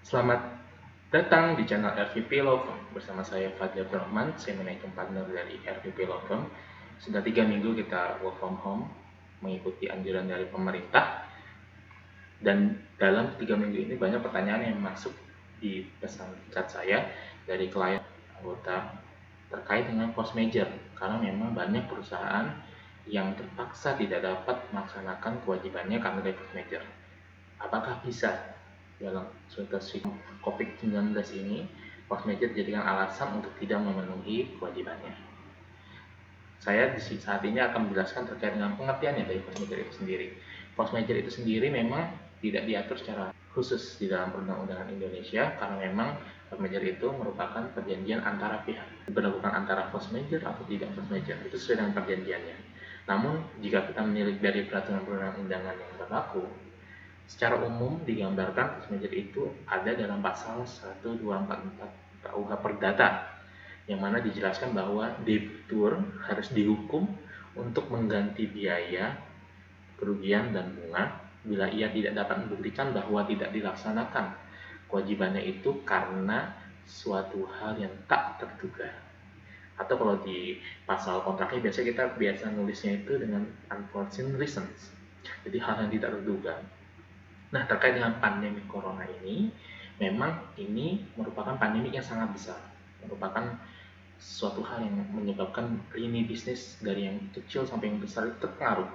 Selamat datang di channel RVP Law Firm. Bersama saya Fadil Rahman, saya managing partner dari RVP Law Firm. Sudah 3 minggu kita work from home, mengikuti anjuran dari pemerintah. Dan dalam 3 minggu ini banyak pertanyaan yang masuk di pesan singkat saya dari klien anggota terkait dengan force major. Karena memang banyak perusahaan yang terpaksa tidak dapat melaksanakan kewajibannya karena dari force major. Apakah bisa dalam situasi COVID-19 ini force major dijadikan alasan untuk tidak memenuhi kewajibannya? Saya di saat ini akan menjelaskan terkait dengan pengertiannya dari force major itu sendiri. Force major itu sendiri memang tidak diatur secara khusus di dalam perundang-undangan Indonesia karena memang force major itu merupakan perjanjian antara pihak. Diberlakukan antara force major atau tidak force major itu sesuai dengan perjanjiannya. Namun jika kita menilik dari peraturan perundang-undangan yang berlaku, secara umum digambarkan force major itu ada dalam pasal 1244 KUH Perdata, yang mana dijelaskan bahwa debitur harus dihukum untuk mengganti biaya, kerugian, dan bunga bila ia tidak dapat membuktikan bahwa tidak dilaksanakan kewajibannya itu karena suatu hal yang tak terduga. Atau kalau di pasal kontraknya kita biasa nulisnya itu dengan unforeseen reasons, jadi hal yang tidak terduga. Nah, terkait dengan pandemi corona ini, memang ini merupakan pandemi yang sangat besar, merupakan suatu hal yang menyebabkan lini bisnis dari yang kecil sampai yang besar itu terpengaruh,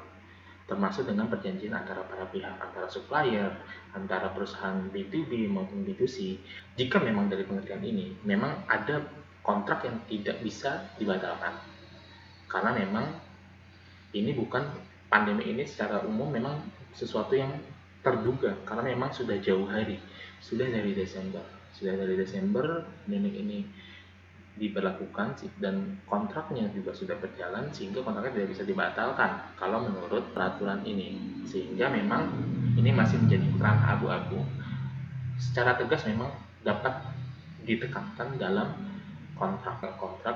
termasuk dengan perjanjian antara para pihak, antara supplier, antara perusahaan B2B maupun B2C. Jika memang dari pengertian ini, memang ada kontrak yang tidak bisa dibatalkan, karena memang ini bukan pandemi ini secara umum memang sesuatu yang terduga karena memang sudah jauh hari, sudah dari Desember pandemi ini diberlakukan dan kontraknya juga sudah berjalan sehingga kontraknya tidak bisa dibatalkan kalau menurut peraturan ini, sehingga memang ini masih menjadi perang abu-abu. Secara tegas memang dapat ditekankan dalam kontrak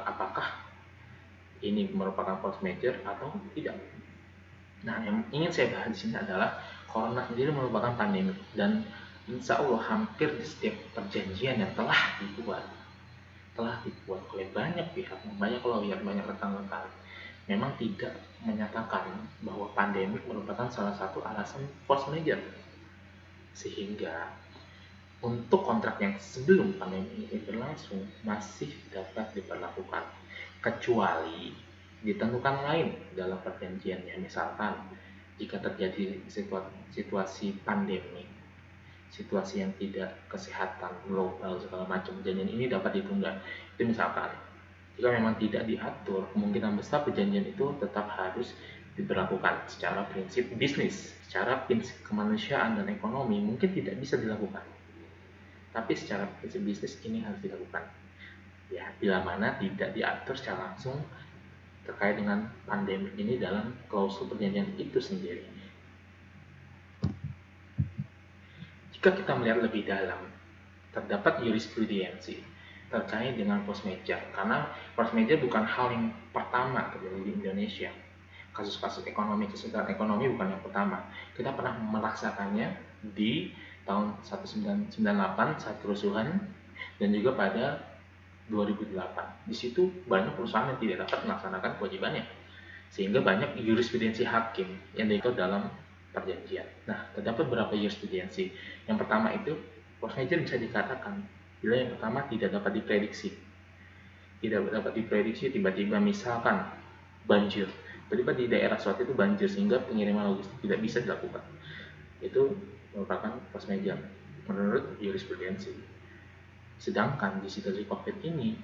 apakah ini merupakan force major atau tidak. Nah, yang ingin saya bahas di sini adalah corona sendiri merupakan pandemi dan insya Allah hampir di setiap perjanjian yang telah dibuat oleh banyak pihak, banyak lawyer, banyak rekan-rekan, memang tidak menyatakan bahwa pandemi merupakan salah satu alasan force major. Sehingga untuk kontrak yang sebelum pandemi ini berlangsung masih dapat diberlakukan, kecuali ditentukan lain dalam perjanjiannya. Misalkan jika terjadi situasi pandemi, situasi yang tidak kesehatan global segala macam, perjanjian ini dapat ditunda. Itu misalkan jika memang tidak diatur, kemungkinan besar perjanjian itu tetap harus diberlakukan secara prinsip bisnis, secara prinsip kemanusiaan dan ekonomi mungkin tidak bisa dilakukan, tapi secara prinsip bisnis ini harus dilakukan. Ya, bila mana tidak diatur secara langsung terkait dengan pandemi ini dalam klausul perjanjian itu sendiri. Jika kita melihat lebih dalam, terdapat jurisprudensi terkait dengan force major, karena force major bukan hal yang pertama terjadi di Indonesia. Kasus-kasus ekonomi, kesulitan ekonomi bukan yang pertama. Kita pernah melaksakannya di tahun 1998 saat kerusuhan, dan juga pada 2008. Di situ banyak perusahaan yang tidak dapat melaksanakan kewajibannya, sehingga banyak jurisprudensi hakim yang diikut dalam perjanjian. Nah, terdapat beberapa jurisprudensi. Yang pertama itu, force major bisa dikatakan bila yang pertama tidak dapat diprediksi. Tidak dapat diprediksi, tiba-tiba misalkan banjir, tiba-tiba di daerah suatu itu banjir sehingga pengiriman logistik tidak bisa dilakukan. Itu merupakan force major menurut jurisprudensi. Sedangkan di situasi COVID ini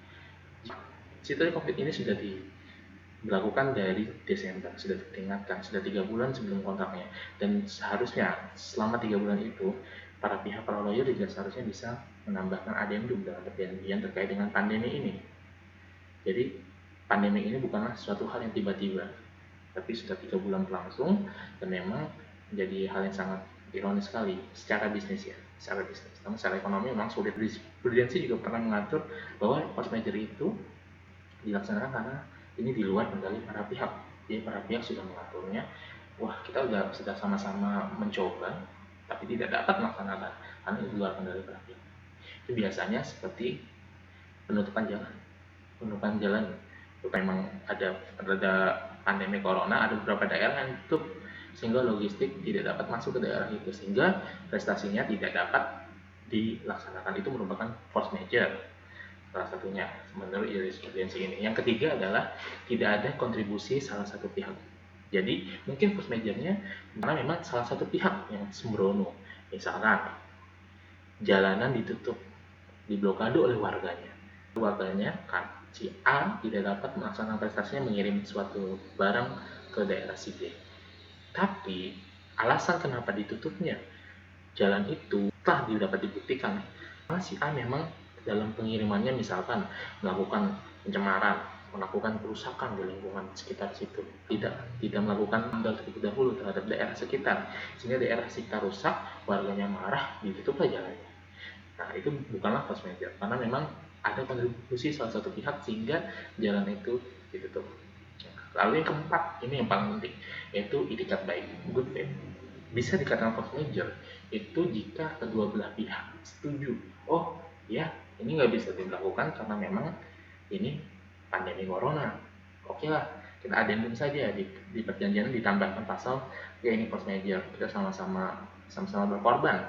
sudah dilakukan dari Desember, sudah diperingatkan, sudah 3 bulan sebelum kontraknya, dan seharusnya selama 3 bulan itu para lawyer juga seharusnya bisa menambahkan adendum dalam perjanjian terkait dengan pandemi ini. Jadi pandemi ini bukanlah suatu hal yang tiba-tiba, tapi sudah 3 bulan berlangsung dan memang menjadi hal yang sangat ironis sekali secara bisnis ya, secara bisnis. Namun secara ekonomi memang sulit. Prudensi juga pernah mengatur bahwa force major itu dilaksanakan karena ini di luar kendali para pihak. Jadi para pihak sudah mengaturnya, wah kita sudah sama-sama mencoba, tapi tidak dapat melaksanakan karena ini di luar kendali para pihak. Itu biasanya seperti penutupan jalan. Penutupan jalan itu memang ada pandemi corona, ada beberapa daerah yang tutup sehingga logistik tidak dapat masuk ke daerah itu, sehingga prestasinya tidak dapat dilaksanakan. Itu merupakan force majeure salah satunya menurut jurisprudensi ini. Yang ketiga adalah tidak ada kontribusi salah satu pihak. Jadi mungkin force majeure-nya karena memang salah satu pihak yang sembrono. Misalkan jalanan ditutup, diblokade oleh warganya kan si A tidak dapat melaksanakan prestasinya mengirim suatu barang ke daerah si B. Tapi alasan kenapa ditutupnya jalan itu telah dapat dibuktikan karena si A memang dalam pengirimannya misalkan melakukan pencemaran, melakukan kerusakan di lingkungan sekitar situ, tidak melakukan amdal terlebih dahulu terhadap daerah sekitar, sehingga daerah sekitar rusak, warganya marah, ditutuplah jalannya. Nah, itu bukanlah force majeure karena memang ada kontribusi salah satu pihak sehingga jalan itu ditutup. Lalu yang keempat, ini yang paling penting, yaitu itikat baik, good faith. Bisa dikatakan force majeure itu jika kedua belah pihak setuju. Oh ya, ini nggak bisa dilakukan karena memang ini pandemi corona. Oke lah, kita adendum saja di perjanjian ditambahkan pasal ya ini force majeure, kita sama-sama berkorban,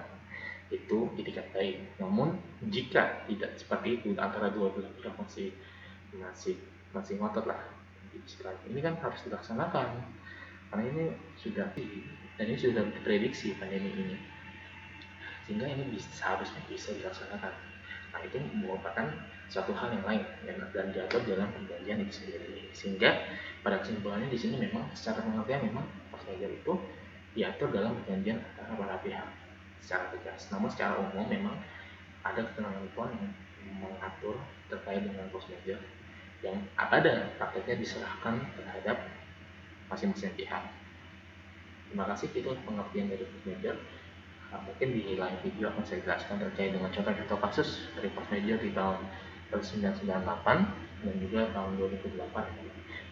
itu itikat baik. Namun jika tidak seperti itu, antara dua belah pihak masih ngotot lah istilahnya, ini kan harus dilaksanakan karena ini sudah diprediksi pandemi ini, sehingga ini seharusnya bisa dilaksanakan. Nah, itu merupakan suatu hal yang lain dan diatur dalam perjanjian itu sendiri, sehingga pada kesimpulannya di sini memang secara pengertian memang force majeure itu diatur dalam perjanjian antara para pihak secara tegas. Namun secara umum memang ada ketentuan yang mengatur terkait dengan force majeure yang pada prakteknya diserahkan terhadap masing-masing pihak. Terima kasih, itu pengertian dari force majeure. Mungkin di lain video akan saya jelaskan terkait dengan contoh-contoh kasus dari force majeure di tahun 1998 dan juga tahun 2008,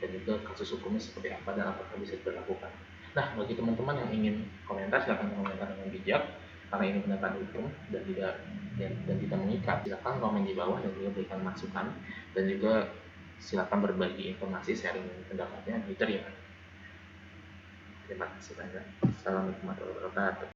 dan juga kasus hukumnya seperti apa dan apakah bisa diberlakukan. Nah, bagi teman-teman yang ingin komentar, silakan komentar dengan bijak karena ini penegakan hukum dan tidak mengikat. Silakan komen di bawah dan juga berikan masukan, dan juga silakan berbagi informasi, sharing pendapatnya diterima. Terima kasih banyak. Assalamualaikum warahmatullahi wabarakatuh.